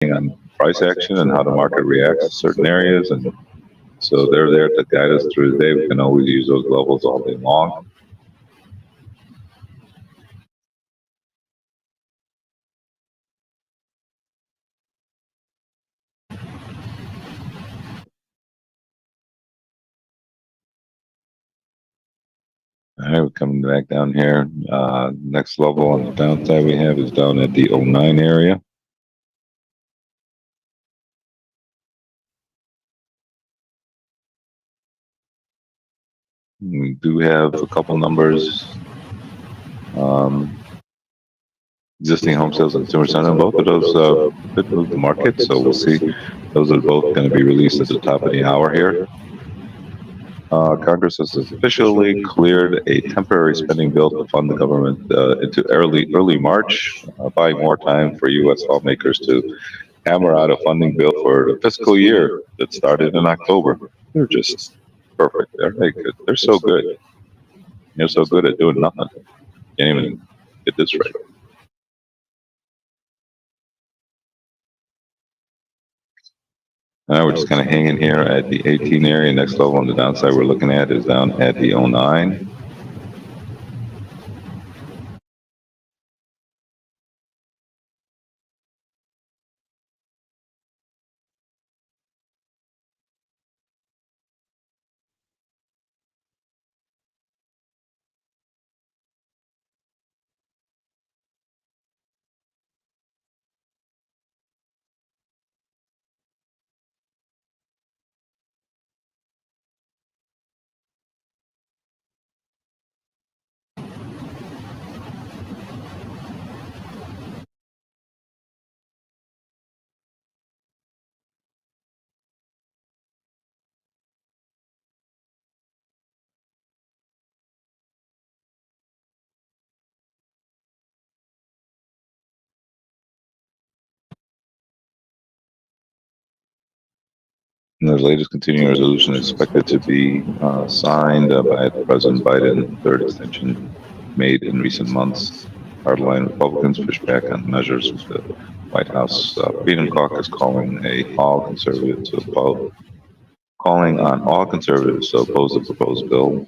on price action and how the market reacts to certain areas. And so they're there to guide us through the day. We can always use those levels all day long. All right, we're coming back down here. Next level on the downside we have is down at the 09 area. We do have a couple numbers. Existing home sales and consumer sentiment, both of those could move the market. So we'll see. Those are both going to be released at the top of the hour here. Congress has officially cleared a temporary spending bill to fund the government into early March, buying more time for U.S. lawmakers to hammer out a funding bill for the fiscal year that started in October. They're just perfect. They're so good. They're so good at doing nothing. Can't even get this right. We're just kind of hanging here at the 18 area. Next level on the downside we're looking at is down at the 09. The latest continuing resolution is expected to be signed by President Biden, third extension made in recent months. Hardline Republicans push back on measures with the White House Freedom Caucus calling on all conservatives to oppose the proposed bill.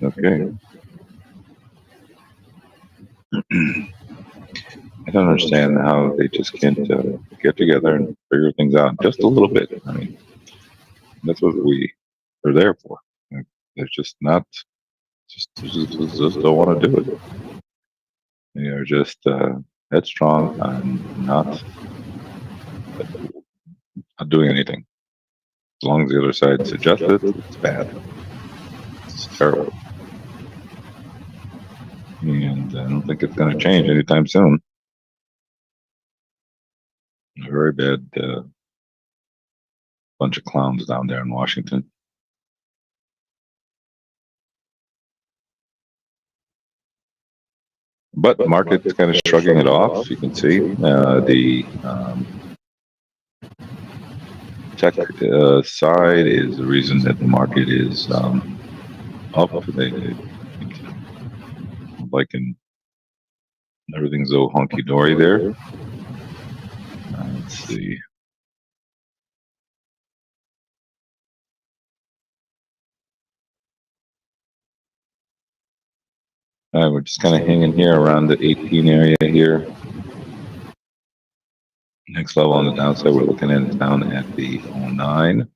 Okay. I don't understand how they just can't get together and figure things out just a little bit. I mean, that's what we are there for. They're just not, just don't want to do it. They are just headstrong and not doing anything. As long as the other side suggests it, it's bad. It's terrible. And I don't think it's going to change anytime soon. A very bad bunch of clowns down there in Washington. But the market's kind of shrugging it off. You can see the tech side is the reason that the market is up. Like everything's so hunky dory there. Let's see. We're just kind of hanging here around the 18 area here. Next level on the downside we're looking at is down at the 09.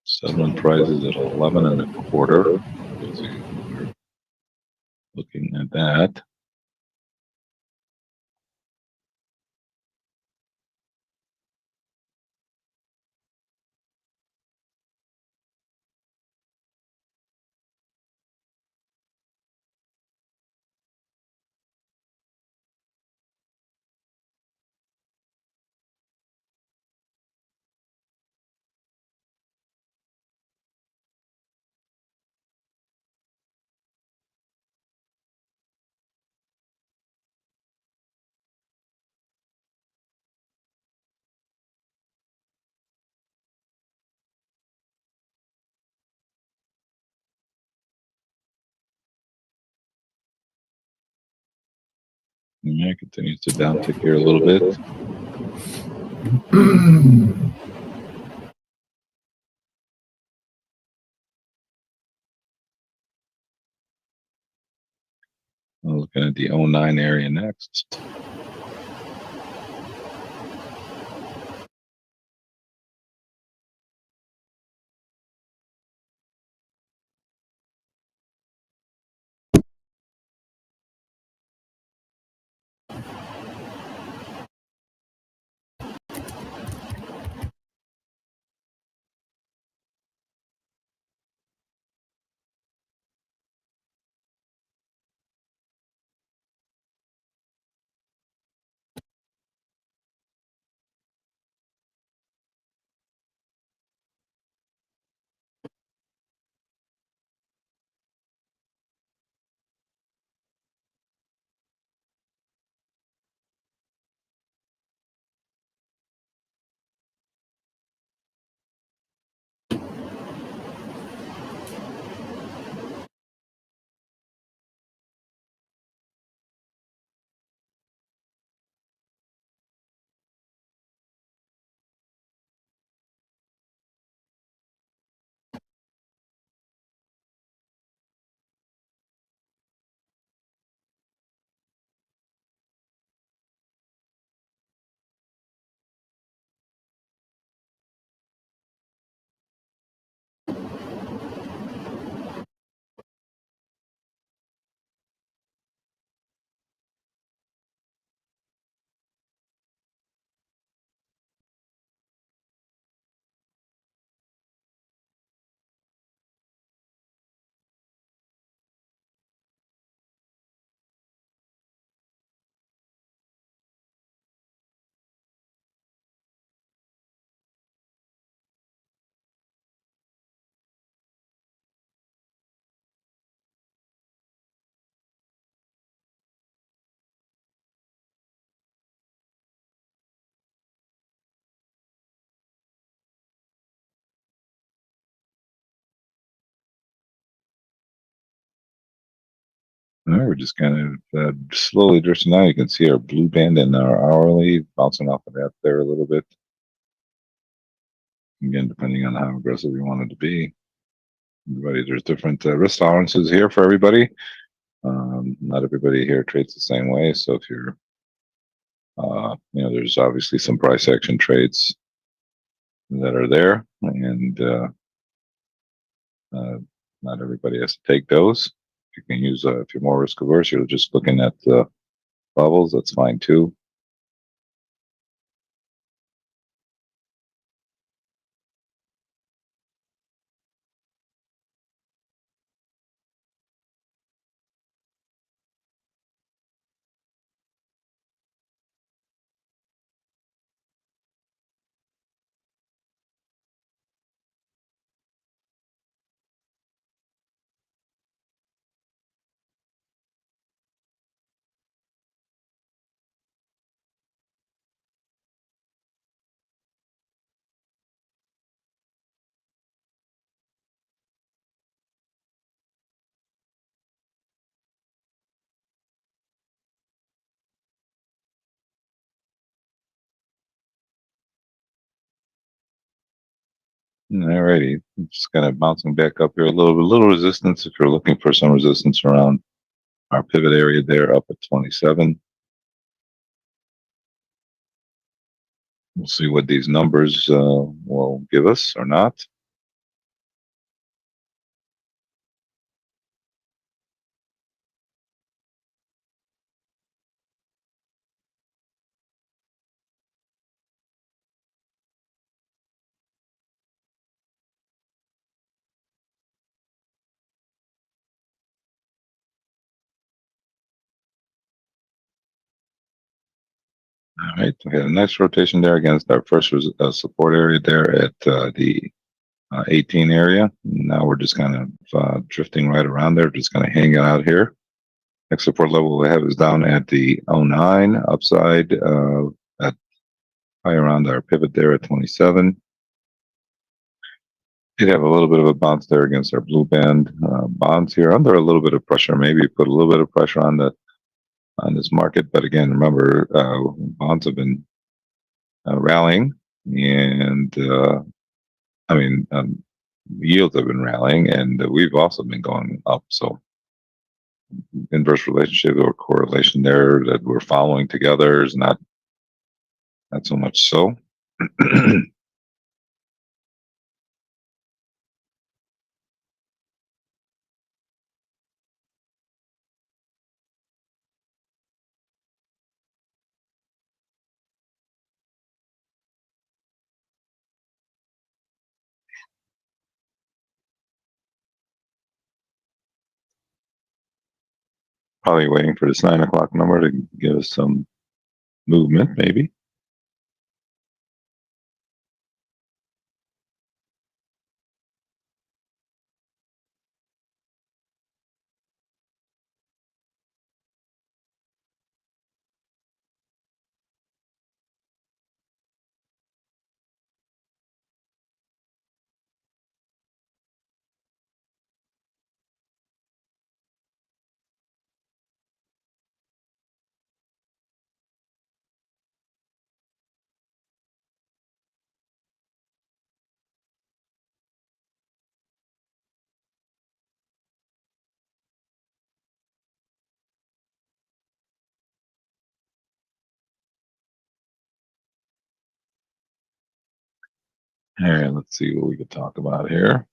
Settlement prices at 11.25. Looking at that. Yeah, continues to downtick here a little bit. I'm looking at the 09 area next. All right, we're just kind of slowly drifting now. You can see our blue band and our hourly bouncing off of that there a little bit. Again, depending on how aggressive you want it to be. Everybody, there's different risk tolerances here for everybody. Not everybody here trades the same way. So if you're, there's obviously some price action trades that are there, and not everybody has to take those. You can use if you're more risk averse, you're just looking at levels. That's fine too. Alrighty, just kind of bouncing back up here a little resistance if you're looking for some resistance around our pivot area there up at 27. We'll see what these numbers will give us or not. All right, we had a nice rotation there against our first support area there at the 18 area. Now we're just kind of drifting right around there, just kind of hanging out here. Next support level we have is down at the 09 upside at high around our pivot there at 27. Did have a little bit of a bounce there against our blue band bonds here under a little bit of pressure. Maybe put a little bit of pressure on the on this market. But again, remember, bonds have been rallying, and yields have been rallying, and we've also been going up. So inverse relationship or correlation there that we're following together is not so much so. Probably waiting for this 9 o'clock number to give us some movement, maybe. All right, let's see what we could talk about here.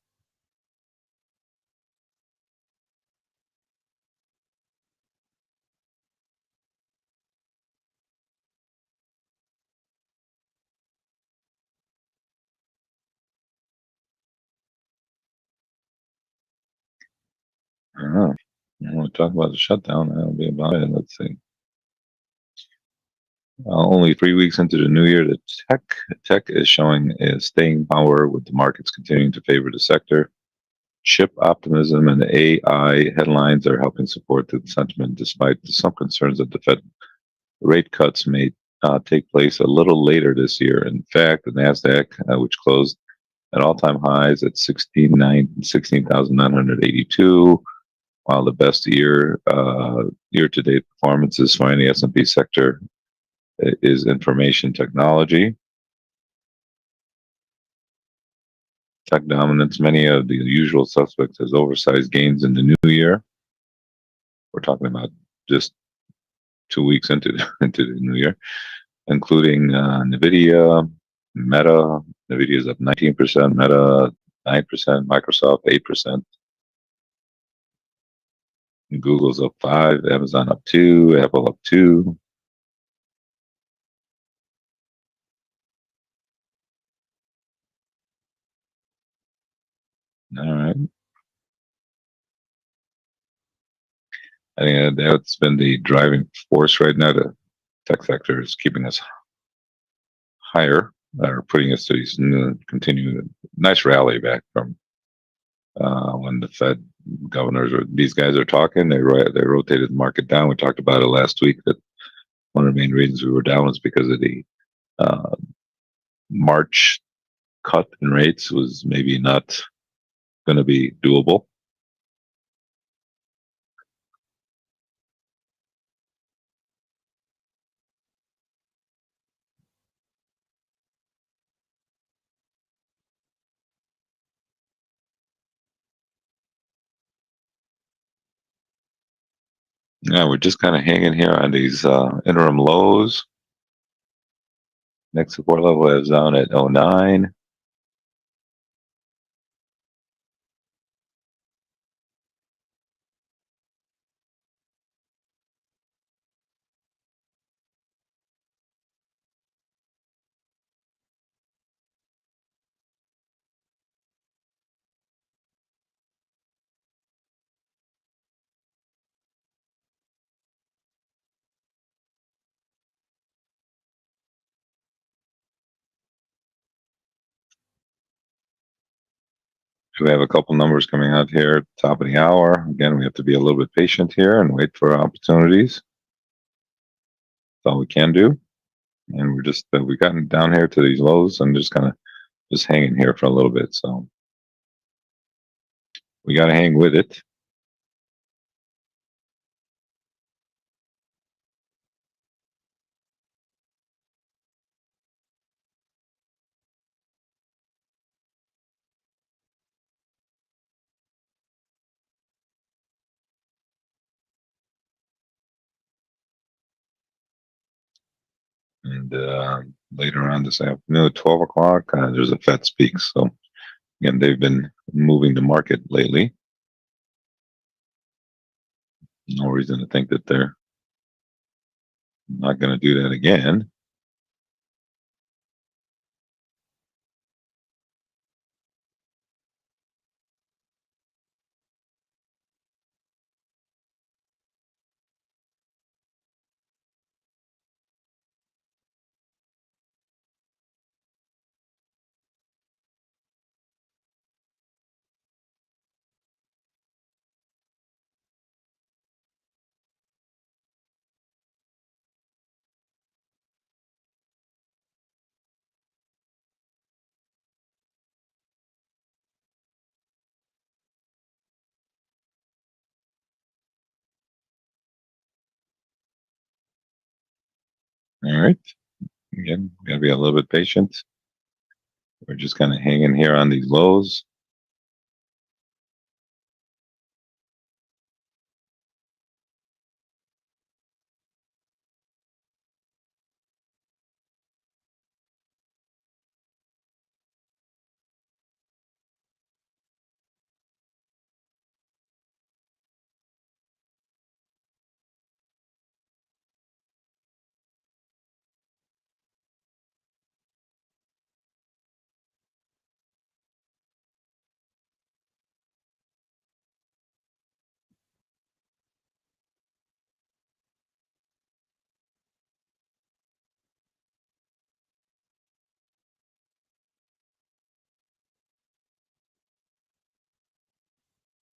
I don't know. I want to talk about the shutdown. That'll be about it. Let's see. Only 3 weeks into the new year, the tech is showing a staying power, with the markets continuing to favor the sector. Chip optimism and the AI headlines are helping support the sentiment, despite some concerns that the Fed rate cuts may take place a little later this year. In fact, the Nasdaq, which closed at all-time highs at 16,982, while the best year-to-date performances for any S&P sector is information technology. Tech dominance, many of the usual suspects has oversized gains in the new year. We're talking about just 2 weeks into the new year, including Nvidia, Meta. Nvidia is up 19%, Meta 9%, Microsoft 8%. Google's up 5%, Amazon up 2%, Apple up 2%. All right. I think that's been the driving force right now. The tech sector is keeping us higher, or putting us to these continued nice rally back from when the Fed governors or these guys are talking. They rotated the market down. We talked about it last week, that one of the main reasons we were down was because of the March cut in rates was maybe not going to be doable. Yeah, we're just kind of hanging here on these interim lows. Next support level is down at 09. We have a couple numbers coming out here at the top of the hour. Again, we have to be a little bit patient here and wait for opportunities. That's all we can do. And we've gotten down here to these lows and just kind of just hanging here for a little bit. So we got to hang with it. And later on this afternoon at 12 o'clock, there's a Fed speaks. So again, they've been moving the market lately. No reason to think that they're not going to do that again. All right. Again, got to be a little bit patient. We're just kind of hanging here on these lows.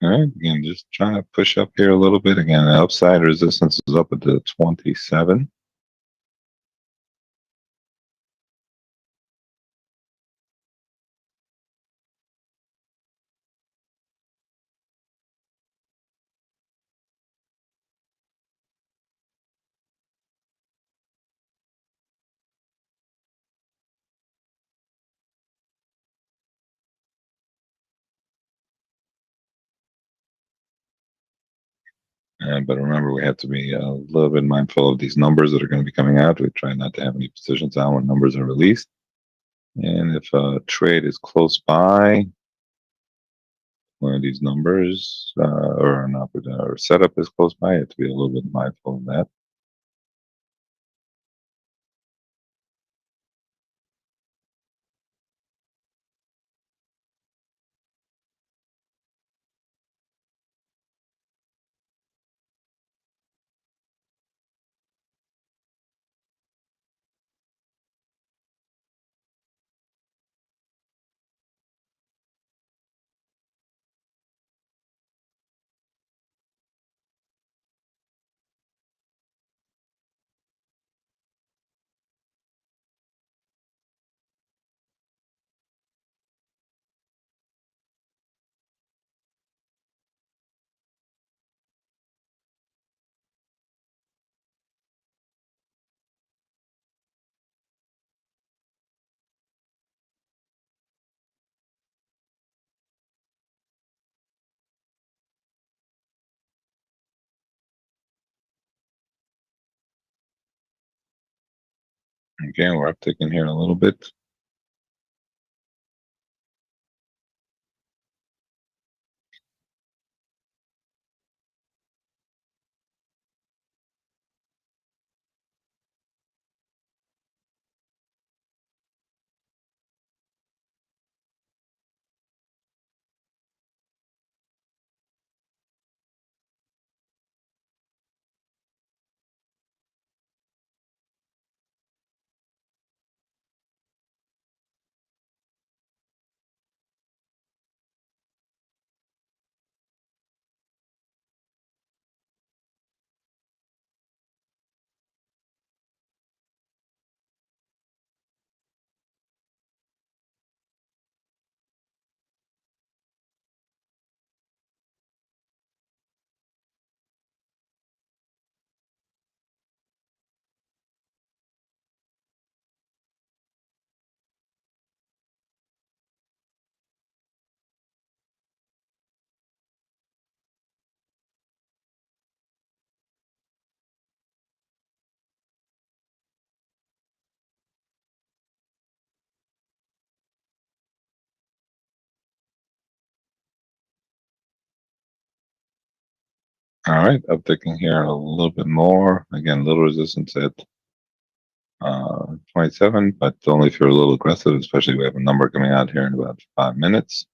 All right. Again, just trying to push up here a little bit. Again, the upside resistance is up at the 27. But remember, we have to be a little bit mindful of these numbers that are going to be coming out. We try not to have any positions on when numbers are released. And if a trade is close by, one of these numbers or an or setup is close by, you have to be a little bit mindful of that. Okay, we're upticking here a little bit. All right, upticking here a little bit more. Again, little resistance at 27, but only if you're a little aggressive, especially we have a number coming out here in about 5 minutes.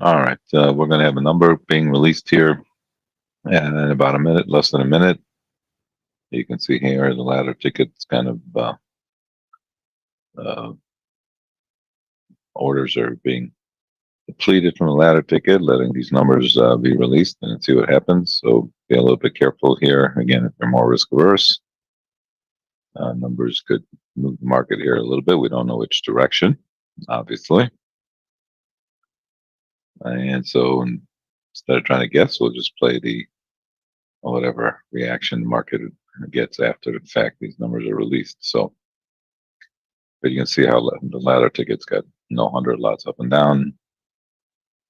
All right, we're going to have a number being released here, and in about a minute, less than a minute. You can see here the ladder tickets kind of uh, orders are being depleted from the ladder ticket, letting these numbers be released and see what happens. So be a little bit careful here. Again, if you're more risk averse, numbers could move the market here a little bit. We don't know which direction, obviously. And so instead of trying to guess, we'll just play the whatever reaction the market gets after the fact these numbers are released. So, but you can see how the ladder tickets got 100 lots up and down.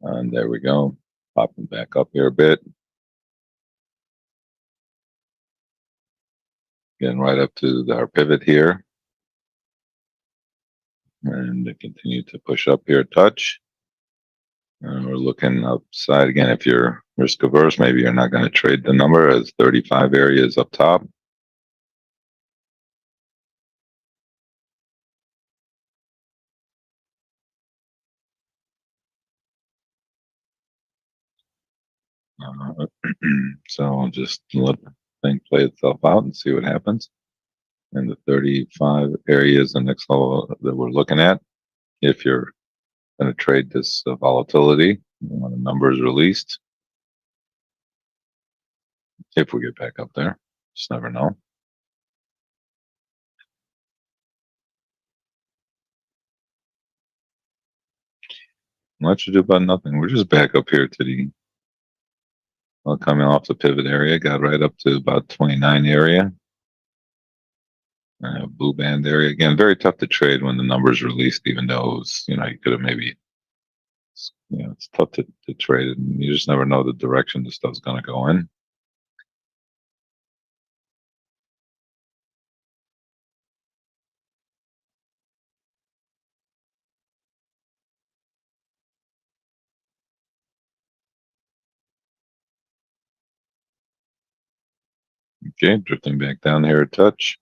And there we go, popping back up here a bit. Getting right up to our pivot here. And they continue to push up here a touch. And we're looking upside again. If you're risk averse, maybe you're not going to trade the number as 35 areas up top. So just let the thing play itself out and see what happens. And the 35 areas, the next level that we're looking at. If you're going to trade this volatility when the number is released, if we get back up there, just never know. Much ado about nothing. We're just back up here to the coming off the pivot area, got right up to about 29 area. Blue band area again, very tough to trade when the numbers released, even though it was, you could have maybe, it's tough to trade it, and you just never know the direction this stuff's going to go in. Okay, drifting back down here a touch.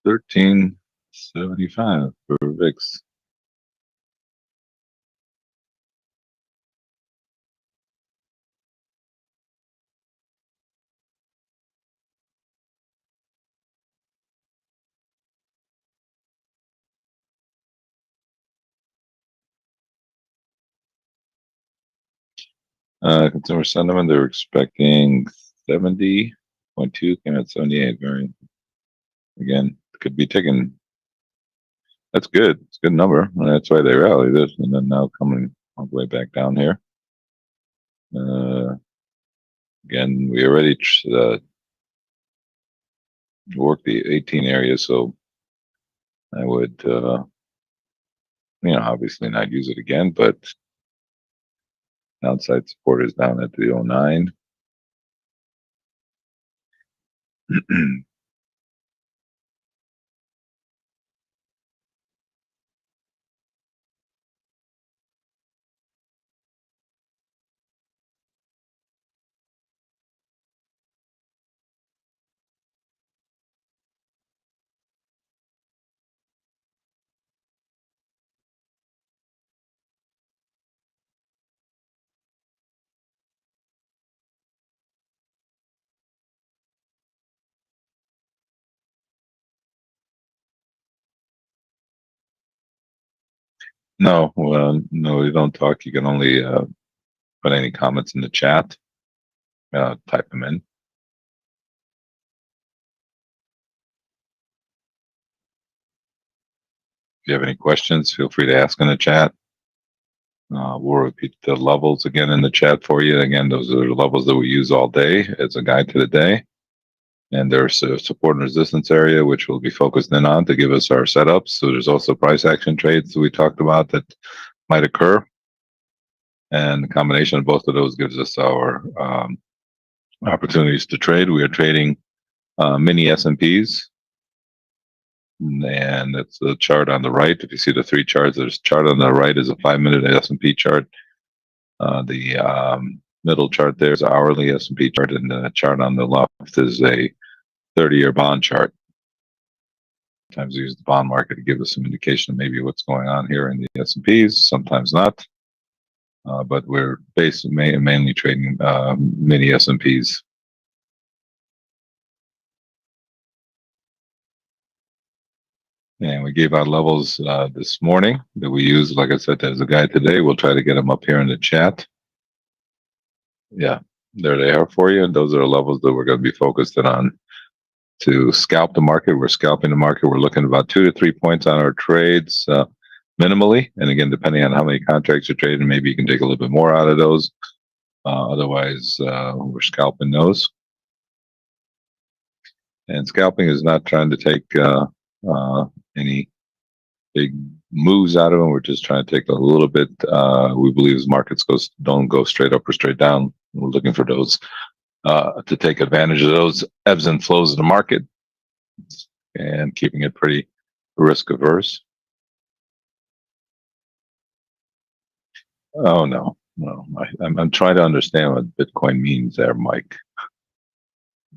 $13.75 for VIX. Consumer sentiment, they're expecting 70.2, came at 78. Very, again, could be taking. That's good. It's a good number. That's why they rallied this, and then now coming all the way back down here. Again, we already worked the 18 area, so I would, obviously not use it again, but downside support is down at the 09. No, well, no, we don't talk. You can only put any comments in the chat. Type them in. you have any questions, feel free to ask in the chat. We'll repeat the levels again in the chat for you. Again, those are the levels that we use all day as a guide to the day. And there's a support and resistance area, which we'll be focused in on to give us our setups. So there's also price action trades that we talked about that might occur. And the combination of both of those gives us our opportunities to trade. We are trading mini S&Ps. And that's the chart on the right. If you see the three charts, there's a chart on the right is a 5-minute S&P chart. The middle chart there is an hourly S&P chart, and the chart on the left is a 30-year bond chart. Sometimes we use the bond market to give us some indication of maybe what's going on here in the S&Ps, sometimes not. But we're mainly trading mini S&Ps. And we gave out levels this morning that we use, like I said, as a guide today. We'll try to get them up here in the chat. Yeah, there they are for you. And those are the levels that we're going to be focused on to scalp the market. We're scalping the market. We're looking at about 2 to 3 points on our trades minimally. And again, depending on how many contracts you're trading, maybe you can take a little bit more out of those. Otherwise, we're scalping those. And scalping is not trying to take any big moves out of them. We're just trying to take a little bit. We believe as markets don't go straight up or straight down. We're looking for those to take advantage of those ebbs and flows of the market and keeping it pretty risk averse. Oh no, I'm trying to understand what Bitcoin means there, Mike.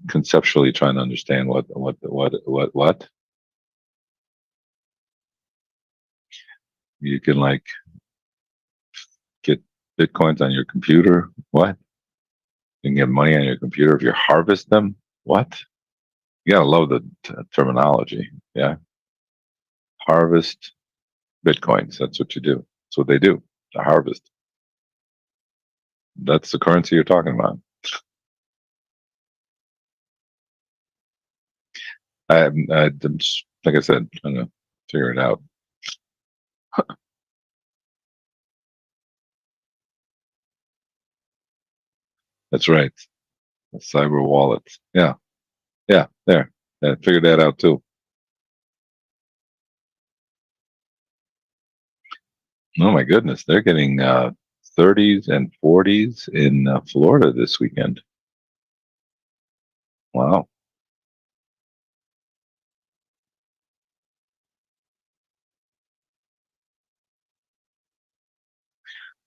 Conceptually trying to understand what. You can like get Bitcoins on your computer. What? You can get money on your computer if you harvest them. What? You gotta love the terminology. Yeah. Harvest Bitcoins. That's what you do. That's what they do. The harvest. That's the currency you're talking about. I'm just, like I said, trying to figure it out. That's right. The cyber wallet. Yeah. Yeah. There. I figured that out too. Oh my goodness. They're getting 30s and 40s in Florida this weekend. Wow.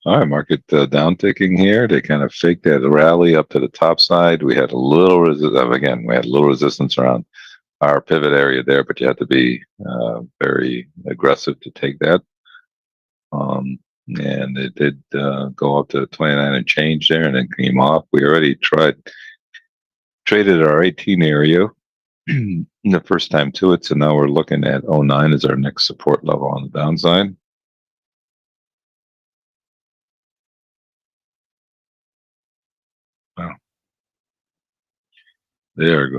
All right, market down ticking here. They kind of faked that rally up to the top side. We had a little resistance around our pivot area there, but you have to be very aggressive to take that. And it did go up to 29 and change there, and then came off. We already traded our 18 area the first time to it, so now we're looking at 09 as our next support level on the downside. Wow. They're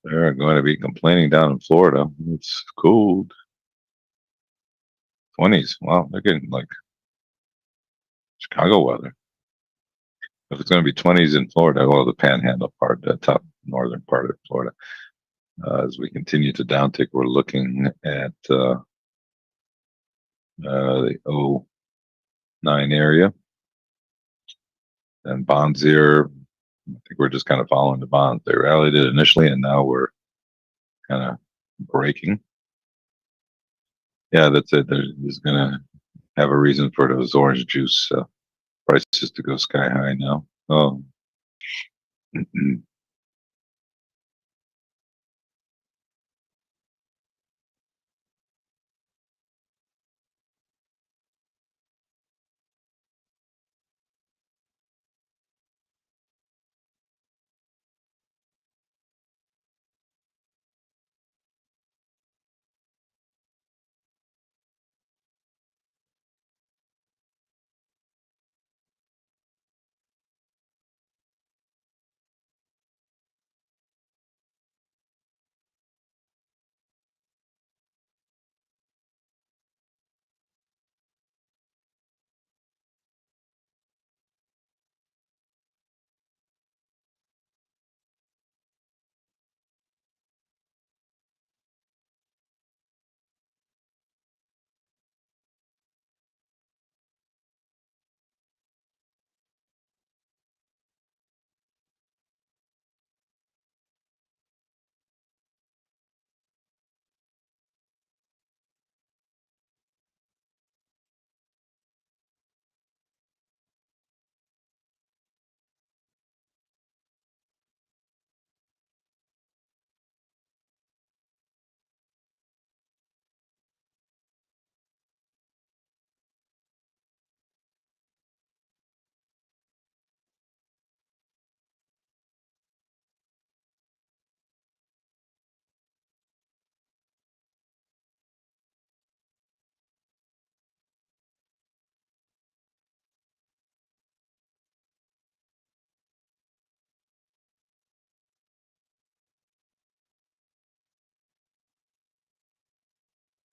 going to be complaining down in Florida. It's cold. 20s. Wow, they're getting like Chicago weather. If it's going to be 20s in Florida, well, the panhandle part, the top northern part of Florida. As we continue to downtick, we're looking at the 09 area. And bonds here, I think we're just kind of following the bonds. They rallied it initially, and now we're kind of breaking. Yeah, that's it. There's going to have a reason for those orange juice prices to go sky high now. Oh.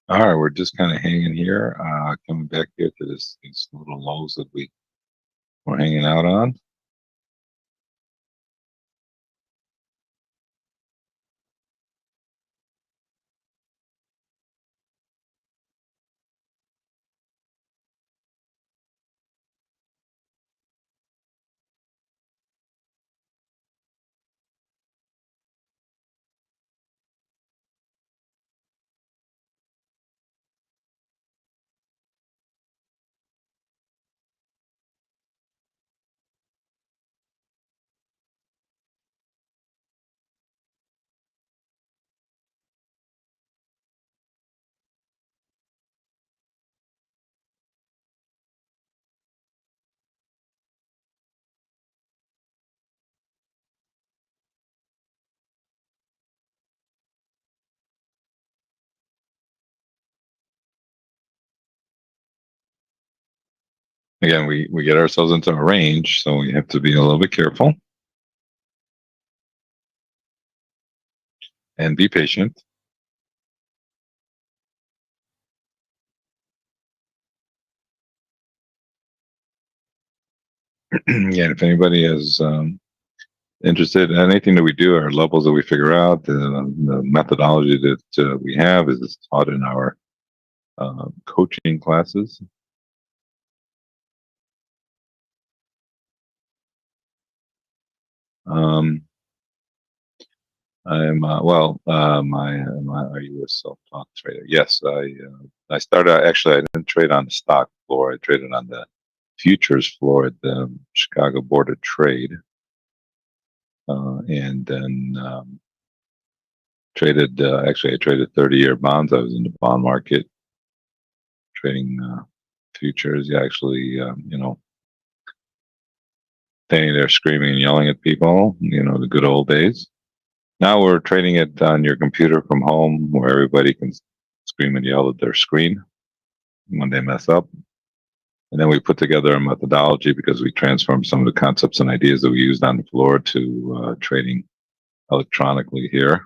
All right, we're just kind of hanging here, coming back here to these little lows that we were hanging out on. Again, we get ourselves into a range, so we have to be a little bit careful and be patient. Again, if anybody is interested in anything that we do, our levels that we figure out, the methodology that we have is taught in our coaching classes. Um, I'm are you a self-taught trader? Yes, I started actually. I didn't trade on the stock floor. I traded on the futures floor at the Chicago Board of Trade, and then traded. Actually, I traded 30-year bonds. I was in the bond market trading futures. Yeah, actually, standing there screaming and yelling at people. The good old days. Now we're trading it on your computer from home, where everybody can scream and yell at their screen when they mess up. And then we put together a methodology because we transformed some of the concepts and ideas that we used on the floor to trading electronically here.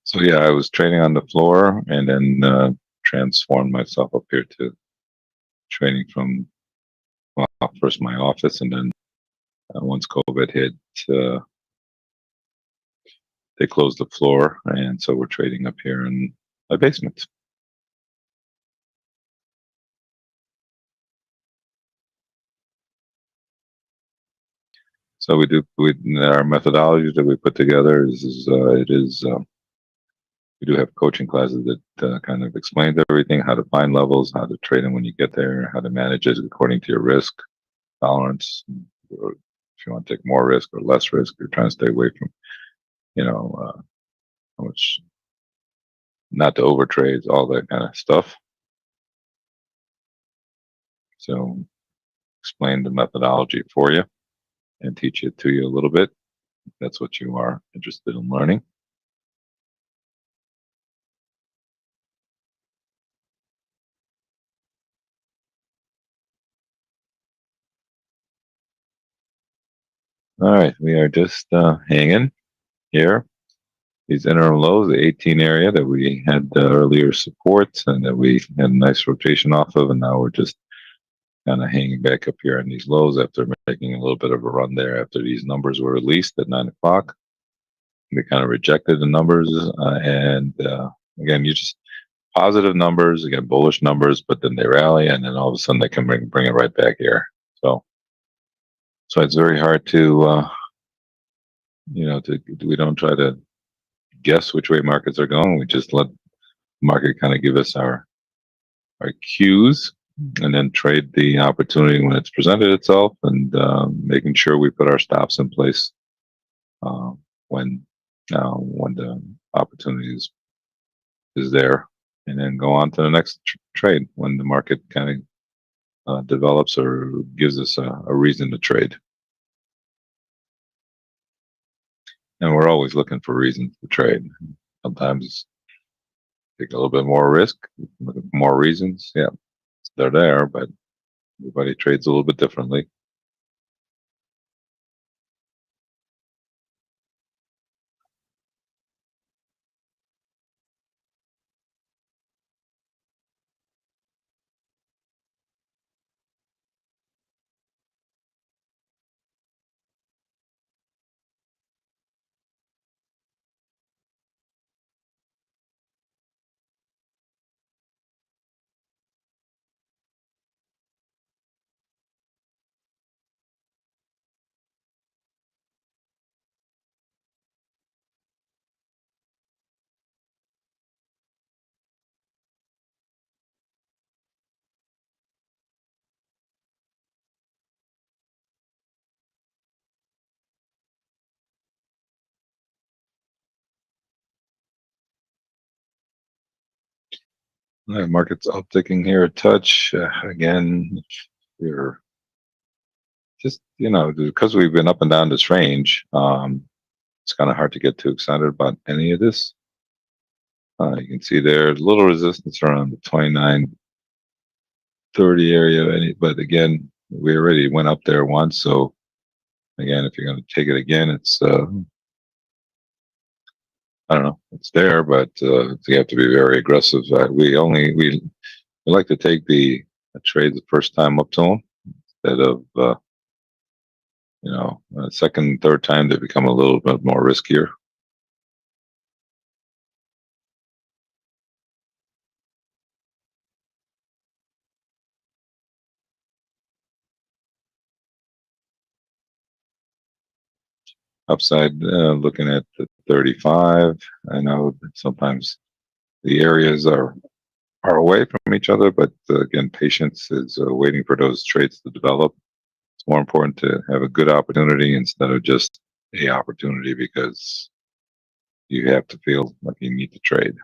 So yeah, I was trading on the floor and then transformed myself up here to trading from, well, first my office, and then once COVID hit, they closed the floor, and so we're trading up here in my basement. So we do our methodology that we put together we do have coaching classes that kind of explains everything: how to find levels, how to trade them when you get there, how to manage it according to your risk tolerance, or if you want to take more risk or less risk. You're trying to stay away from, how much not to overtrade, all that kind of stuff. So explain the methodology for you and teach it to you a little bit. If that's what you are interested in learning. All right, we are just hanging here. These interim lows, the 18 area that we had earlier supports and that we had a nice rotation off of, and now we're just kind of hanging back up here on these lows after making a little bit of a run there after these numbers were released at 9 o'clock. They kind of rejected the numbers, and again, you just positive numbers, again, bullish numbers, but then they rally, and then all of a sudden they can bring it right back here. So it's very hard to we don't try to guess which way markets are going. We just let the market kind of give us our cues, and then trade the opportunity when it's presented itself, and making sure we put our stops in place when the opportunity is there, and then go on to the next trade when the market kind of develops or gives us a reason to trade. And we're always looking for reasons to trade. Sometimes take a little bit more risk, look at more reasons. Yeah, they're there, but everybody trades a little bit differently. Market's upticking here a touch. Again, we're just, because we've been up and down this range, it's kind of hard to get too excited about any of this. You can see there's a little resistance around the 29.30 area, but again, we already went up there once. So again, if you're going to take it again, it's I don't know, it's there, but you have to be very aggressive. We like to take the trade the first time up to them instead of second, third time they become a little bit more riskier. Upside, looking at the 35. I know that sometimes the areas are away from each other, but again, patience is waiting for those trades to develop. It's more important to have a good opportunity instead of just a opportunity because you have to feel like you need to trade.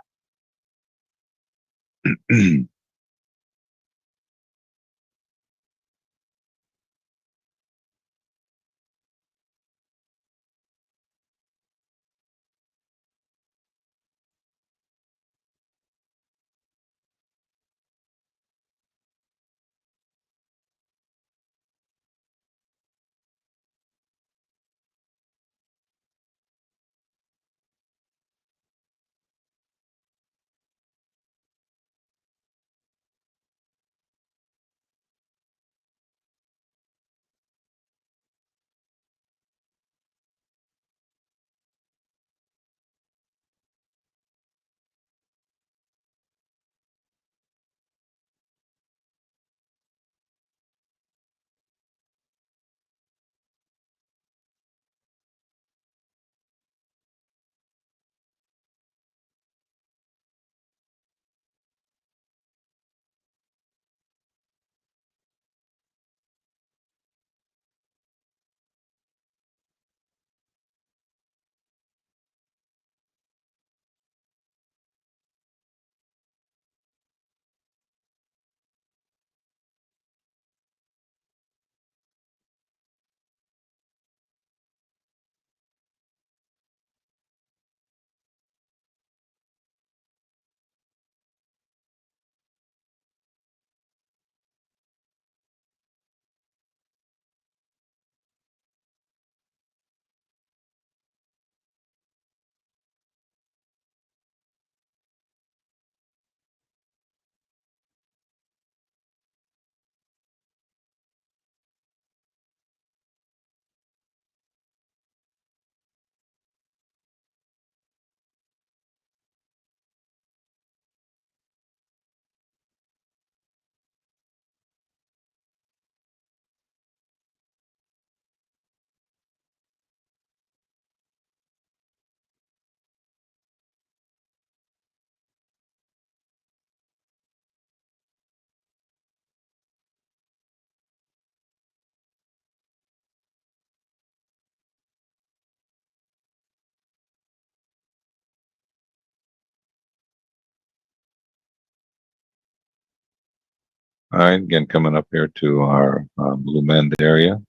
All right, again, coming up here to our blue band area.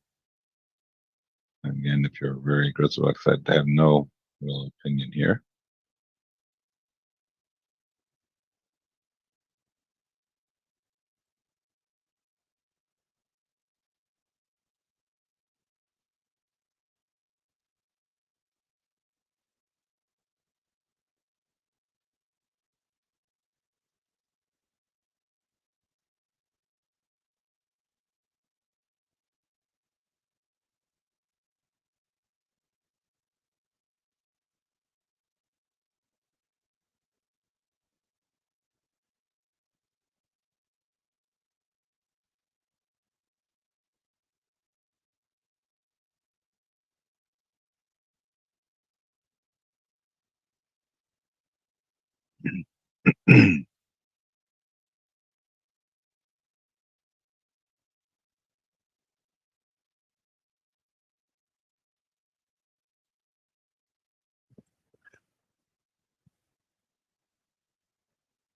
Again, if you're very aggressive, like I said, I have no real opinion here.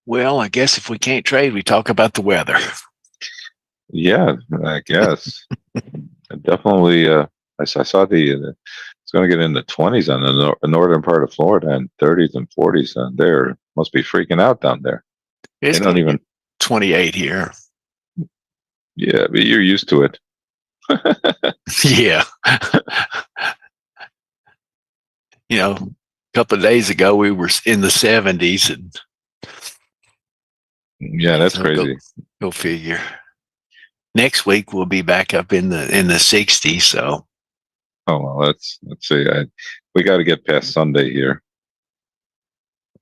Well, I guess if we can't trade, we talk about the weather. Yeah, I guess. Definitely. I saw it's going to get in the 20s on the northern part of Florida and 30s and 40s. And there must be freaking out down there. It's They don't going to even. get 28 here. Yeah, but you're used to it. Yeah. A couple of days ago, we were in the 70s. And yeah, that's so crazy. Go figure. Next week, we'll be back up in the 60s. So. Oh, well, let's see. We got to get past Sunday here.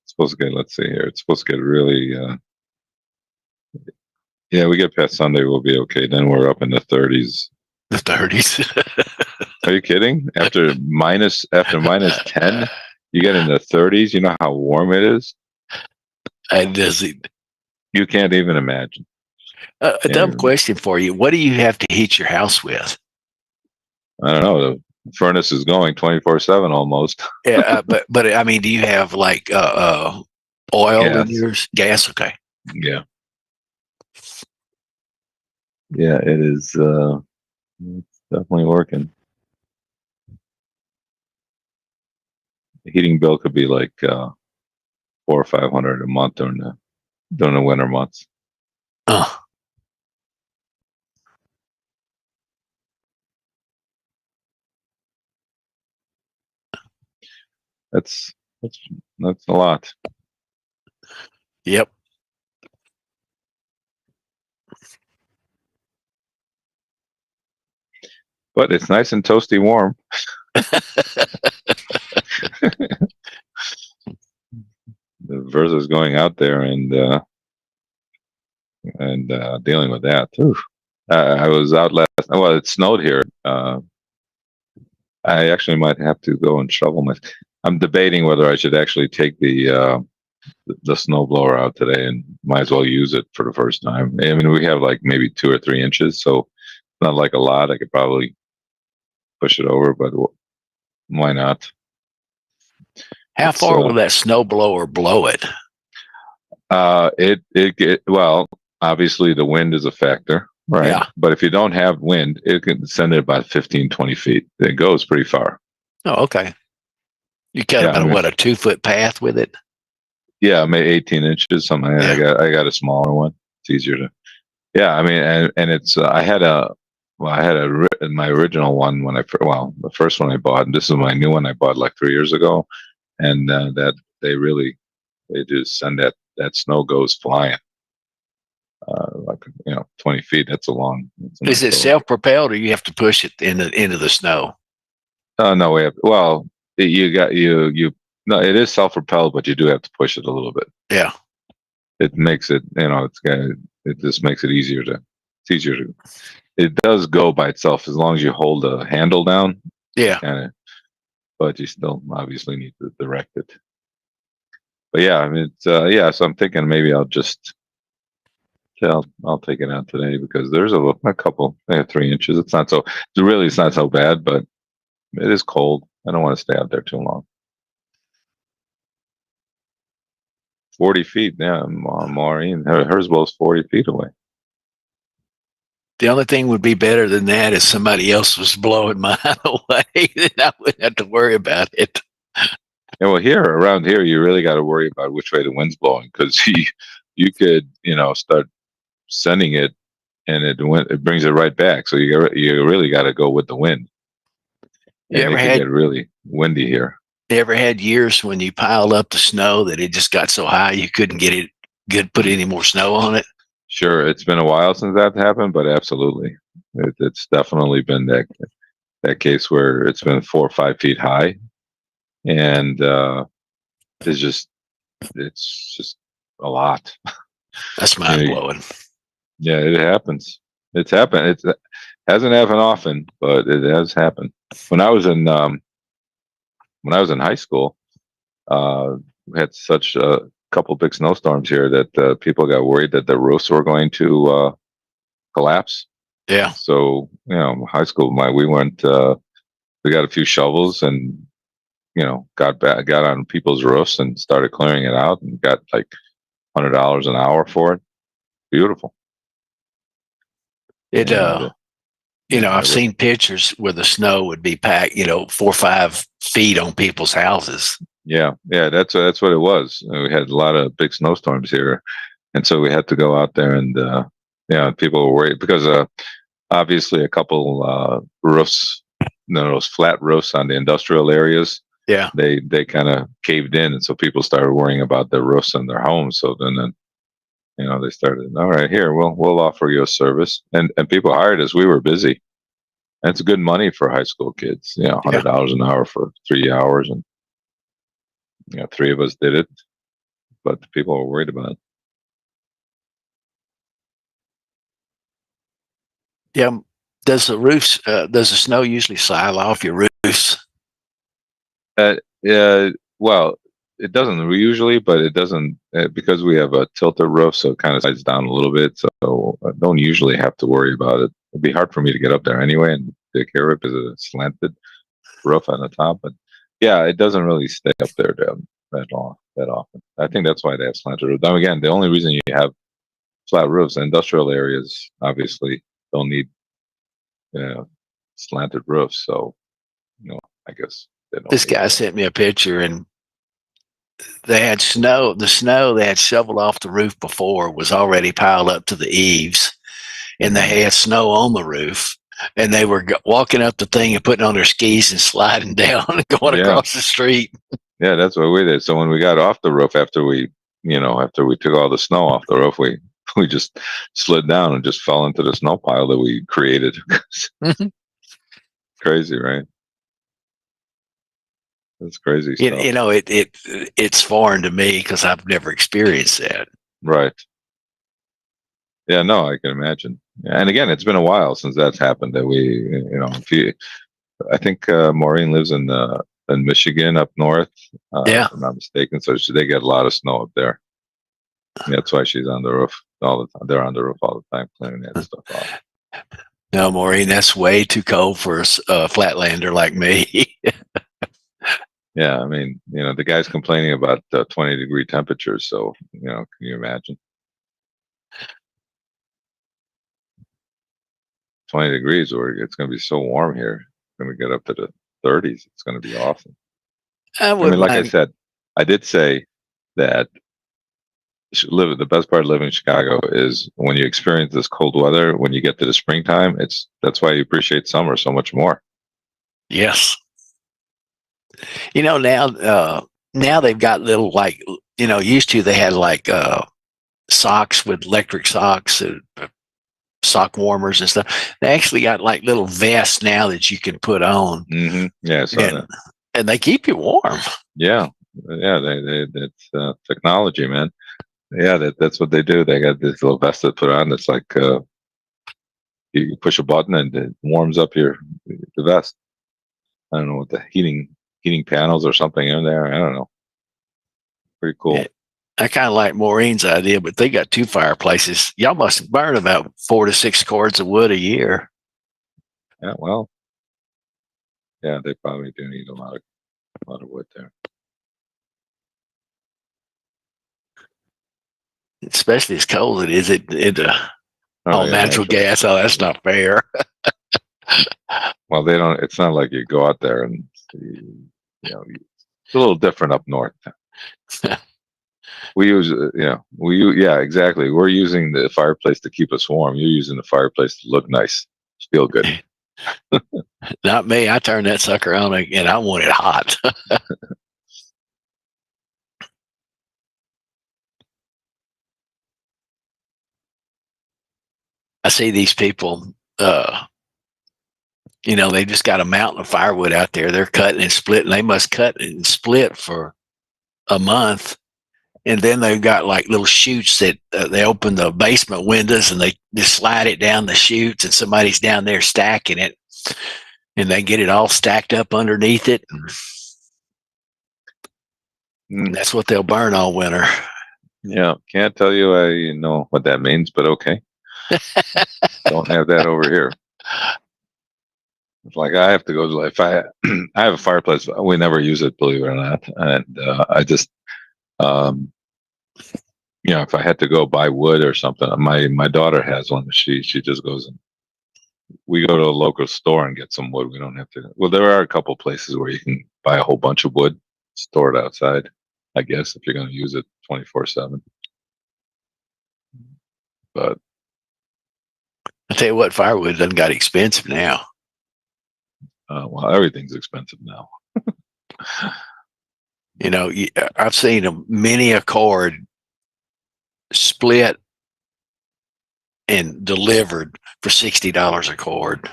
It's supposed to get, let's see here. It's supposed to get really, yeah, we get past Sunday, we'll be okay. Then we're up in the 30s. The 30s. Are you kidding? After minus 10, you get in the 30s. You know how warm it is? You can't even imagine. A dumb question for you. What do you have to heat your house with? I don't know. The furnace is going 24/7 almost. Yeah, but I mean, do you have like oil in yours? Gas? Okay. Yeah. Yeah, it is. It's definitely working. The heating bill could be like $400 or $500 a month during the winter months. That's a lot. Yep. But it's nice and toasty warm. Versus going out there and dealing with that. I was out last. Well, it snowed here. I actually might have to go and shovel my. I'm debating whether I should actually take the snowblower out today, and might as well use it for the first time. I mean, we have like maybe 2 or 3 inches, so not like a lot. I could probably push it over, but why not? How far will that snowblower blow it? Well, obviously the wind is a factor, right? Yeah. But if you don't have wind, it can send it about 15, 20 feet. It goes pretty far. Oh, okay. You cut about a 2-foot path with it? Yeah, maybe 18 inches, something like that. Yeah. I got a smaller one. It's easier to. Yeah, I mean, and it's I had my original one when the first one I bought, and this is my new one I bought like 3 years ago, and that they just send that snow goes flying. Like 20 feet. That's a long. Is it self-propelled, or you have to push it into the snow? No, we have. Well, no, it is self-propelled, but you do have to push it a little bit. Yeah, it makes it. It just makes it easier to. It's easier to. It does go by itself as long as you hold the handle down. Yeah. But you still obviously need to direct it. But yeah, I mean, it's So I'm thinking maybe I'll just. I'll take it out today because there's a couple. They have 3 inches. It's not so bad, but it is cold. I don't want to stay out there too long. 40 feet. Yeah, Maureen, hers blows 40 feet away. The only thing would be better than that is somebody else was blowing mine away. Then I wouldn't have to worry about it. Yeah, well, around here, you really got to worry about which way the wind's blowing because you could, start sending it, and it brings it right back. So you really got to go with the wind. And it can get really windy here. You ever had years when you piled up the snow that it just got so high you couldn't put any more snow on it? Sure, it's been a while since that happened, but absolutely, it's definitely been that case where it's been 4 or 5 feet high, and it's just a lot. That's mind blowing. Yeah, it happens. It's happened. It hasn't happened often, but it has happened. When I was in high school, we had such a couple big snowstorms here that people got worried that the roofs were going to collapse. Yeah. So high school, we went. We got a few shovels and got on people's roofs and started clearing it out and got like $100 an hour for it. Beautiful. It Yeah, I've seen pictures where the snow would be packed, 4 or 5 feet on people's houses. yeah, that's what it was. We had a lot of big snowstorms here, and so we had to go out there, and people were worried because obviously a couple roofs, those flat roofs on the industrial areas, Yeah. they kind of caved in, and so people started worrying about their roofs and their homes. So then they started, all right, here we'll offer you a service, and people hired us. We were busy. And it's good money for high school kids. $100 an hour for 3 hours, and 3 of us did it, but people were worried about it. Yeah. Does the snow usually slide off your roofs? Well, it doesn't usually, but it doesn't because we have a tilted roof, so it kind of slides down a little bit. So I don't usually have to worry about it. It'd be hard for me to get up there anyway and take care of it because it's a slanted roof on the top. But yeah, it doesn't really stay up there that often. I think that's why they have slanted roofs. Now again, the only reason you have flat roofs, industrial areas obviously don't need slanted roofs. So I guess they don't. This guy sent me a picture, and they had snow. The snow they had shoveled off the roof before was already piled up to the eaves, and they had snow on the roof. And they were walking up the thing and putting on their skis and sliding down and going across the street. Yeah, that's what we did. So when we got off the roof after we took all the snow off the roof, we just slid down and just fell into the snow pile that we created. Crazy, right? That's crazy stuff. It's foreign to me because I've never experienced that. Right. Yeah, no, I can imagine. And again, it's been a while since that's happened. That I think Maureen lives in Michigan up north. Yeah, if I'm not mistaken. So they get a lot of snow up there. That's why she's on the roof all the time. They're on the roof all the time cleaning that stuff off. No, Maureen, that's way too cold for a flatlander like me. Yeah, I mean, the guy's complaining about 20-degree temperatures. So, can you imagine? 20 degrees, or it's going to be so warm here. It's going to get up to the 30s. It's going to be awesome. I mean, like I said, I did say that the best part of living in Chicago is when you experience this cold weather. When you get to the springtime, that's why you appreciate summer so much more. Yes. Now they've got little used to they had socks with electric socks and sock warmers and stuff. They actually got like little vests now that you can put on. Mm-hmm. Yeah, and they keep you warm. Yeah. That's technology, man. Yeah, that's what they do. They got this little vest that put on. That's like you push a button and it warms up the vest. I don't know what the heating panels or something in there. I don't know. Pretty cool. Yeah, I kind of like Maureen's idea, but they got 2 fireplaces. Y'all must burn about 4 to 6 cords of wood a year. Yeah, well, yeah, they probably do need a lot of wood there. Especially as cold as it is. Natural gas. Oh, that's not fair. Well, they don't. It's not like you go out there and it's a little different up north. We use, exactly. We're using the fireplace to keep us warm. You're using the fireplace to look nice, feel good. Not me. I turned that sucker on and I want it hot. I see these people, they just got a mountain of firewood out there. They're cutting and splitting. They must cut and split for a month. And then they've got like little chutes that they open the basement windows and they just slide it down the chutes, and somebody's down there stacking it, and they get it all stacked up underneath it. And that's what they'll burn all winter. Yeah, can't tell you I know what that means, but okay. Don't have that over here. It's like I have to go if I have a fireplace. We never use it, believe it or not, and I just You know, if I had to go buy wood or something, my daughter has one. She just goes and we go to a local store and get some wood. We don't have to. Well, there are a couple places where you can buy a whole bunch of wood, store it outside. I guess if you're going to use it 24/7. But I tell you what, firewood doesn't got expensive now. well, everything's expensive now. You know, I've seen many a cord split and delivered for $60 a cord.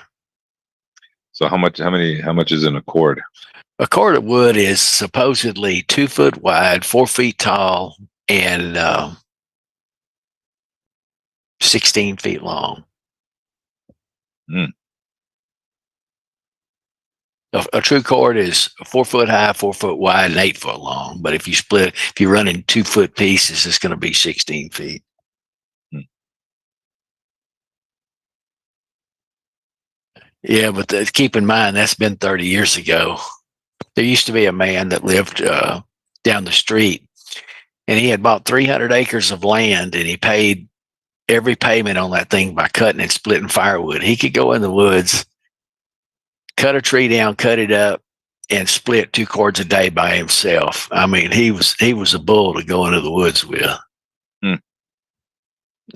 So how much is in a cord? A cord of wood is supposedly 2 foot wide, 4 feet tall, and 16 feet long. Mm. A true cord is 4 foot high, 4 foot wide, and 8 foot long. But if you run in 2 foot pieces, it's going to be 16 feet. Mm. Yeah, but keep in mind, that's been 30 years ago. There used to be a man that lived down the street, and he had bought 300 acres of land, and he paid every payment on that thing by cutting and splitting firewood. He could go in the woods, cut a tree down, cut it up, and split 2 cords a day by himself. I mean, he was a bull to go into the woods with. Hmm.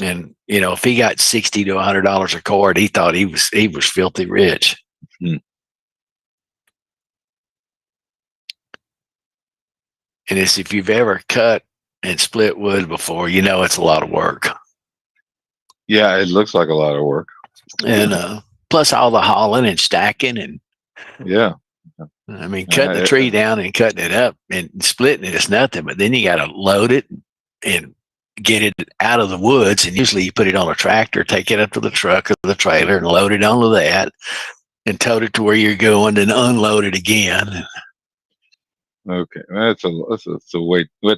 And you know, if he got $60 to $100 a cord, he thought he was filthy rich. Hmm. And it's, if you've ever cut and split wood before, you know it's a lot of work. Yeah, it looks like a lot of work. And plus all the hauling and stacking, and Yeah. I mean, cutting the tree down and cutting it up and splitting it is nothing, but then you got to load it and get it out of the woods. And usually you put it on a tractor, take it up to the truck or the trailer and load it onto that and tote it to where you're going and unload it again. Okay, that's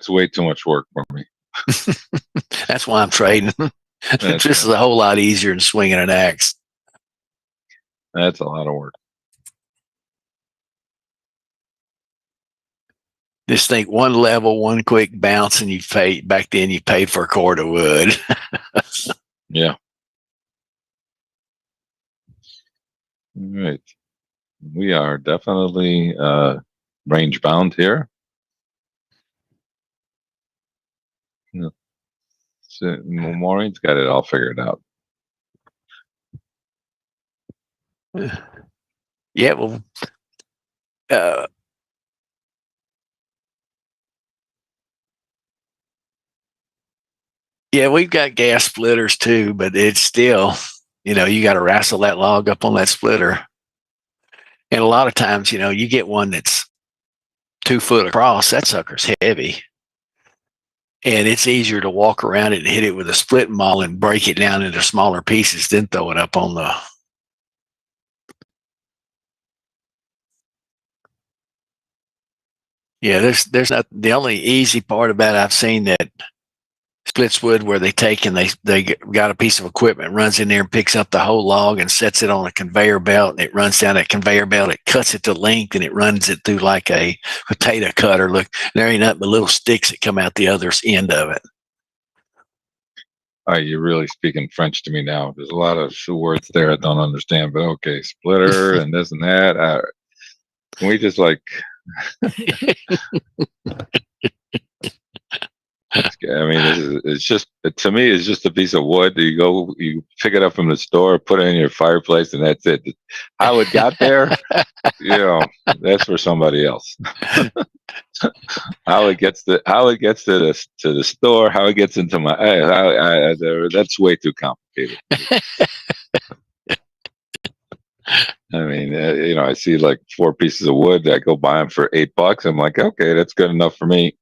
way too much work for me. That's why I'm trading. This is a whole lot easier than swinging an axe. That's a lot of work. Just think, one level, one quick bounce, and you paid. Back then, you paid for a cord of wood. Yeah. All right. We are definitely range bound here. Yeah. So Maureen's got it all figured out. Yeah, well, yeah, we've got gas splitters too, but it's still, you know, you got to wrestle that log up on that splitter. And a lot of times, you know, you get one that's 2 foot across, that sucker's heavy. And it's easier to walk around it and hit it with a split maul and break it down into smaller pieces than throw it up on the. Yeah, there's not, the only easy part about it I've seen that splits wood where they take and they got a piece of equipment, runs in there and picks up the whole log and sets it on a conveyor belt, and it runs down that conveyor belt, it cuts it to length, and it runs it through like a potato cutter. Look, there ain't nothing but little sticks that come out the other end of it. You're really speaking French to me now. There's a lot of words there I don't understand, but okay, splitter and this and that. Can we just like? I mean, it's just, to me, it's just a piece of wood. You pick it up from the store, put it in your fireplace, and that's it. How it got there, you know, that's for somebody else. How it gets to the store, how it gets into my, that's way too complicated. I mean, you know, I see like 4 pieces of wood. I go buy them for $8. I'm like, okay, that's good enough for me.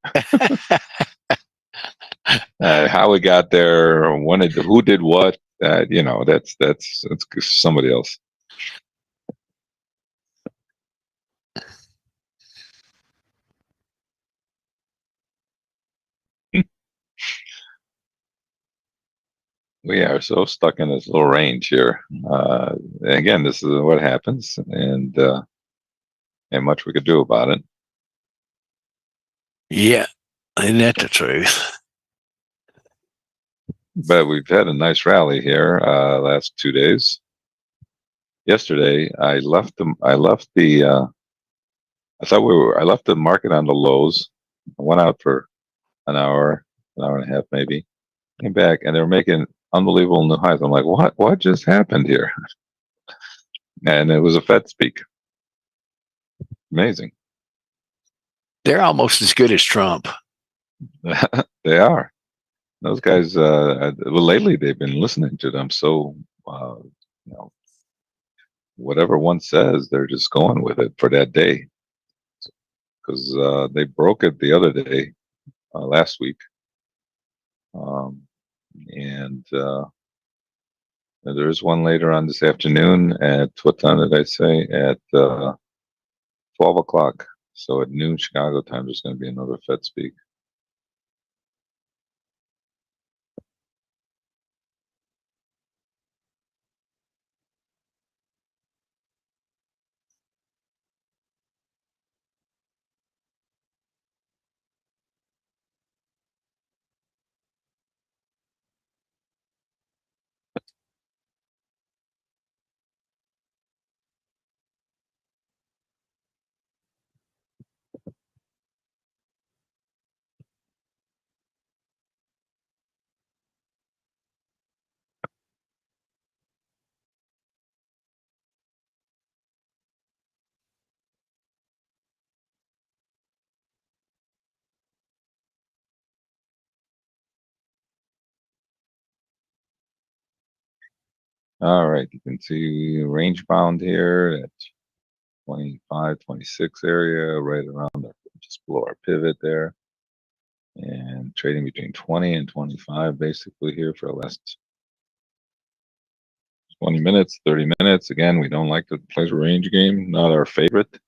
How it got there, who did what, you know, that's somebody else. We are so stuck in this little range here. Again, this is what happens, and ain't much we could do about it. Yeah, isn't that the truth? but we've had a nice rally here last 2 days. Yesterday, I left the market on the lows. I went out for an hour and a half maybe. Came back and they were making unbelievable new highs. I'm like, what? What just happened here? And it was a Fed speak. Amazing. They're almost as good as Trump. They are. Those guys. Well, lately they've been listening to them. So, you know, whatever one says, they're just going with it for that day. Because they broke it the other day, last week, um, and there's one later on this afternoon at what time did I say? At 12 o'clock. So at noon Chicago time, there's going to be another Fed speak. All right, you can see range bound here at 25, 26 area, right around just below our pivot there, and trading between 20 and 25 basically here for the last 20 minutes, 30 minutes. Again, we don't like to play the range game, not our favorite.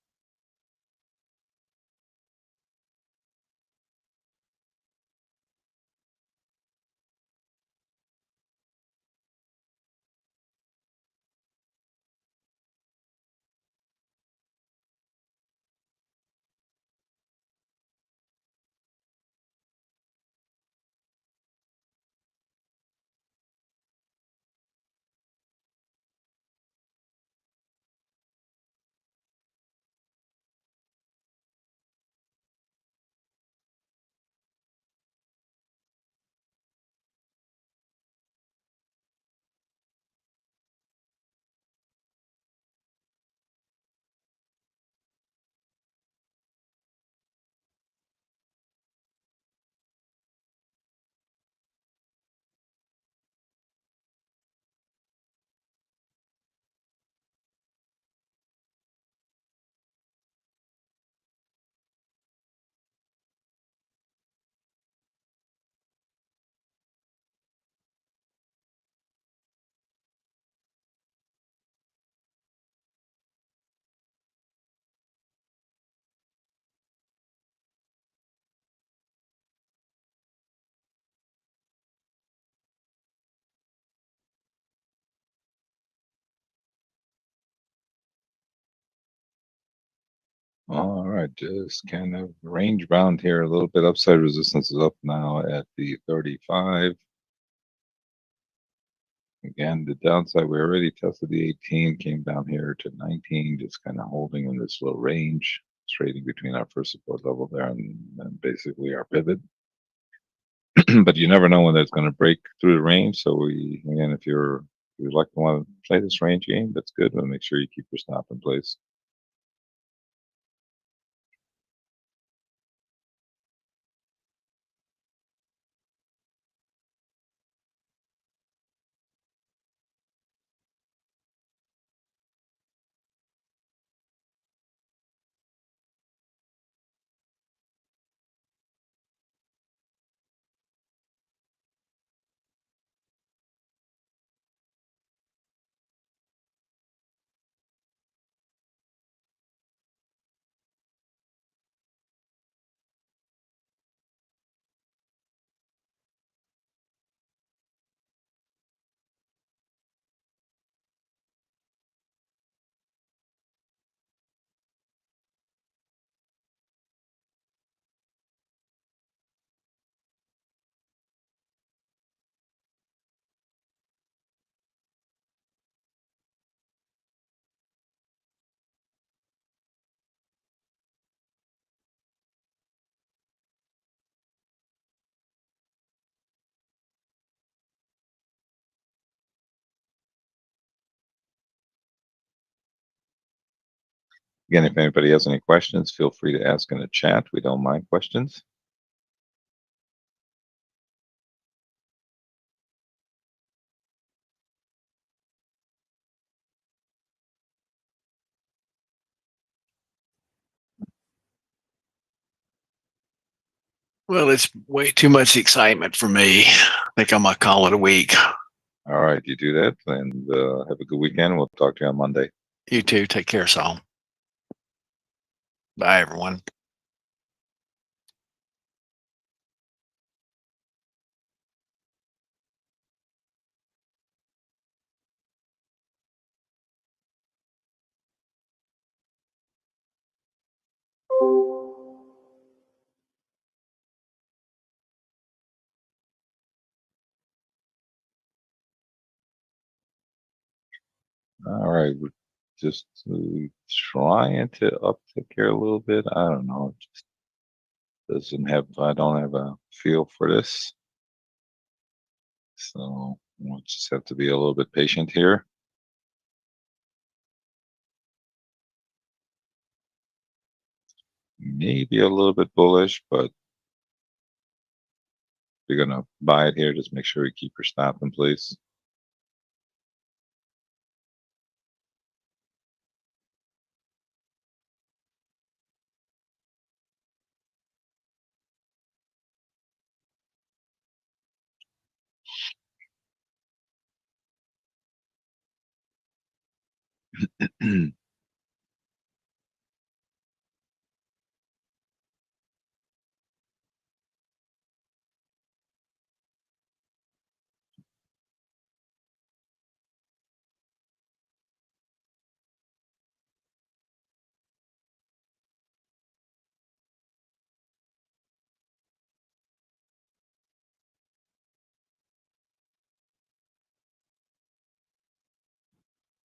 All right, just kind of range bound here, a little bit upside resistance is up now at the 35. Again, the downside, we already tested the 18, came down here to 19, just kind of holding in this low range, trading between our first support level there and basically our pivot. But you never know when that's going to break through the range. So again, if you'd like to want to play this range game, that's good. But make sure you keep your stop in place. Again, if anybody has any questions, feel free to ask in the chat. We don't mind questions. Well, it's way too much excitement for me. I think I might call it a week. All right, you do that, and have a good weekend. We'll talk to you on Monday. You too. Take care, Saul. Bye, everyone. All right, we're just trying to uptick here a little bit. I don't know. It just doesn't have. I don't have a feel for this, so we'll just have to be a little bit patient here. Maybe a little bit bullish, but if you're gonna buy it here, just make sure you keep your stop in place.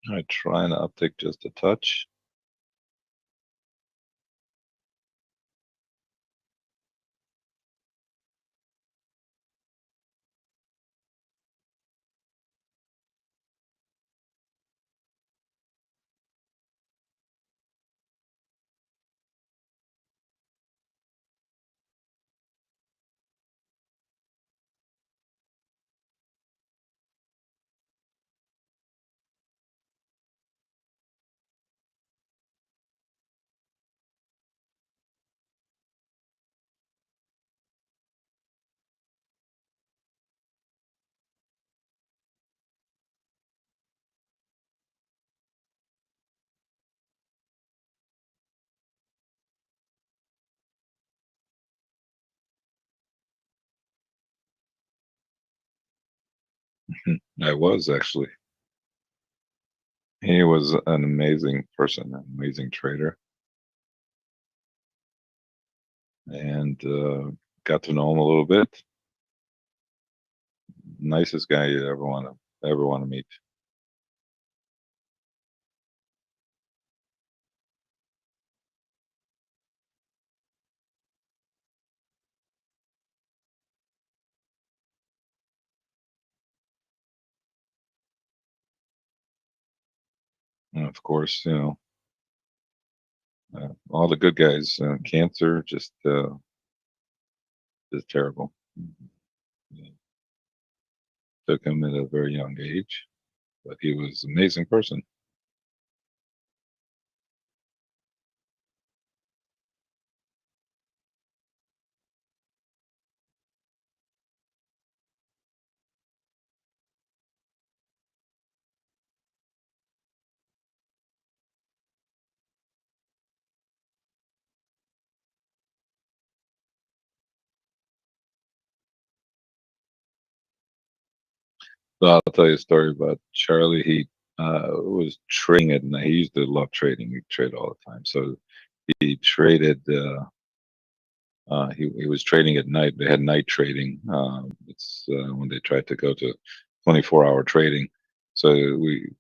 All right, trying to uptick just a touch. I was actually. He was an amazing person, an amazing trader, and got to know him a little bit. Nicest guy you ever want to meet. And of course, all the good guys. Cancer, just terrible. Yeah. Took him at a very young age, but he was an amazing person. So I'll tell you a story about Charlie. He was trading at night. He used to love trading. He trade all the time. So he traded. He was trading at night. They had night trading. It's when they tried to go to 24-hour trading. So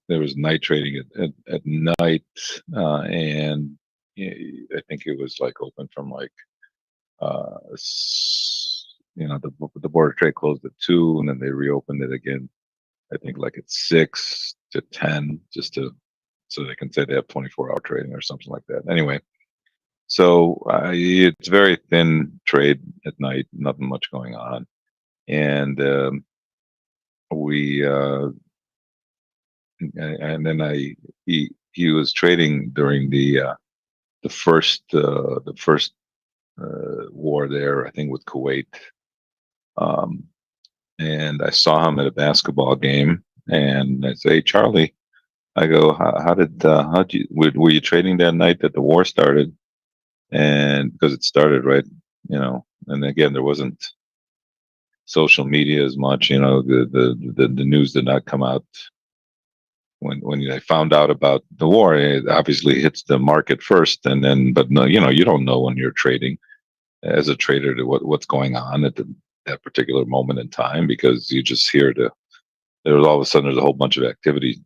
there was night trading at night, and I think it was like open from like the board of trade closed at 2, and then they reopened it again. I think like at 6 to 10, just to so they can say they have 24-hour trading or something like that. Anyway, so it's very thin trade at night, nothing much going on, and we and then he was trading during the first war there, I think, with Kuwait. Um, and I saw him at a basketball game, and I say, "Hey, Charlie," I go, how'd you were you trading that night that the war started?" And because it started right, and again there wasn't social media as much, the news did not come out when they found out about the war. It obviously hits the market first, and then but no, you don't know when you're trading as a trader to what's going on at that particular moment in time, because you just hear there's all of a sudden there's a whole bunch of activity,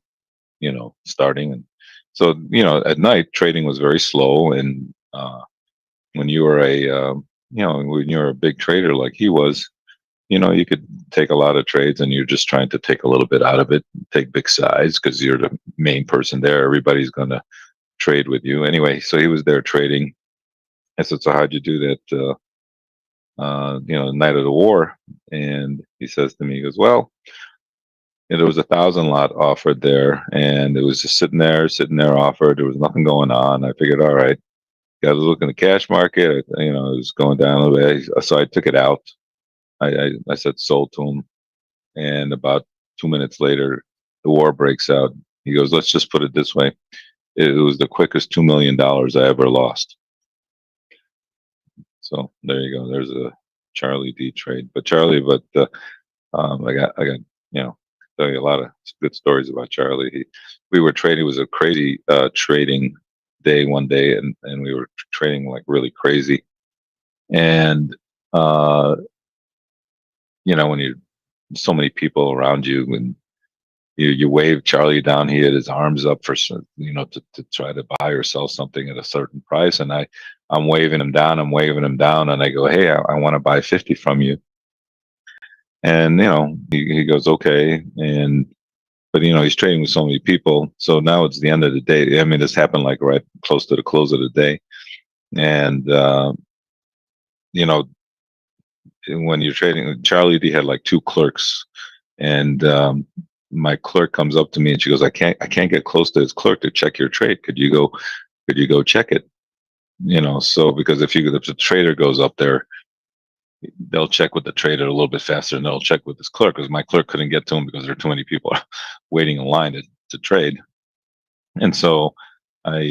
starting. And so, at night trading was very slow. And when you were when you're a big trader like he was, you could take a lot of trades, and you're just trying to take a little bit out of it, take big size because you're the main person there. Everybody's going to trade with you anyway. So he was there trading. I said, "So how'd you do that? The night of the war?" And he says to me, he goes, "Well, there was 1,000 lot offered there, and it was just sitting there offered. There was nothing going on. I figured, all right, got to look in the cash market. It was going down a little bit, so I took it out. I said sold to him, and about 2 minutes later, the war breaks out. He goes, let's just put it this way: it was the quickest $2 million I ever lost." So there you go. There's a Charlie D trade. But I got tell you a lot of good stories about Charlie. We were trading. It was a crazy trading day one day, and we were trading like really crazy. And when you so many people around you, and you wave Charlie down, he had his arms up for to try to buy or sell something at a certain price, and I'm waving him down. And I go, "Hey, I want to buy 50 from you." And he goes, "Okay." But he's trading with so many people, so now it's the end of the day. I mean, this happened like right close to the close of the day. And you know when you're trading, Charlie D had like two clerks. And my clerk comes up to me, and she goes, I can't get close to his clerk to check your trade. Could you go check it?" So because if the trader goes up there, they'll check with the trader a little bit faster than they'll check with his clerk, because my clerk couldn't get to him because there are too many people waiting in line to trade. And so I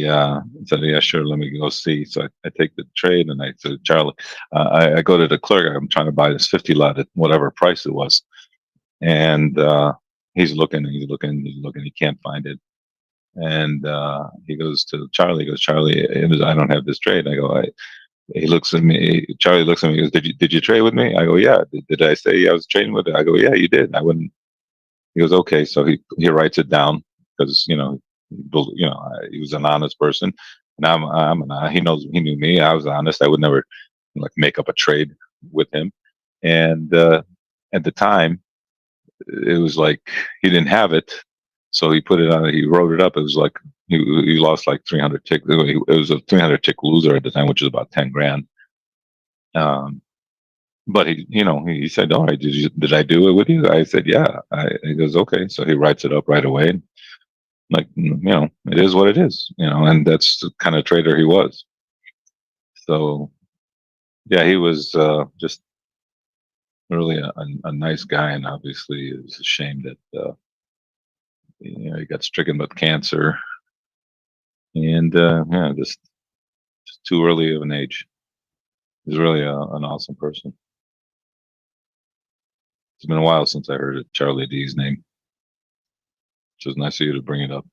said, "Yeah, sure, let me go see." So I take the trade, and I said, "Charlie," I go to the clerk. I'm trying to buy this 50 lot at whatever price it was. And he's looking, he can't find it. And he goes to Charlie, "Charlie, I don't have this trade." I go, he looks at me, Charlie looks at me, he goes, "Did you trade with me?" I go, "Yeah." Did I say I was trading with it?" I go, "Yeah, you did." I wouldn't. He goes, "Okay." So he writes it down, because he was an honest person, and he knew me. I was honest. I would never like make up a trade with him. And at the time, it was like he didn't have it, so he put it on. He wrote it up. It was like he lost like 300 tick. It was a 300 tick loser at the time, which is about 10 grand. Um, but he said, "All right, did I do it with you?" I said, "Yeah." He goes, "Okay." So he writes it up right away. Like, it is what it is, and that's the kind of trader he was. So yeah, he was just really a nice guy, and obviously it was a shame that he got stricken with cancer. And yeah, just too early of an age. He's really an awesome person. It's been a while since I heard Charlie D's name. So it's nice of you to bring it up.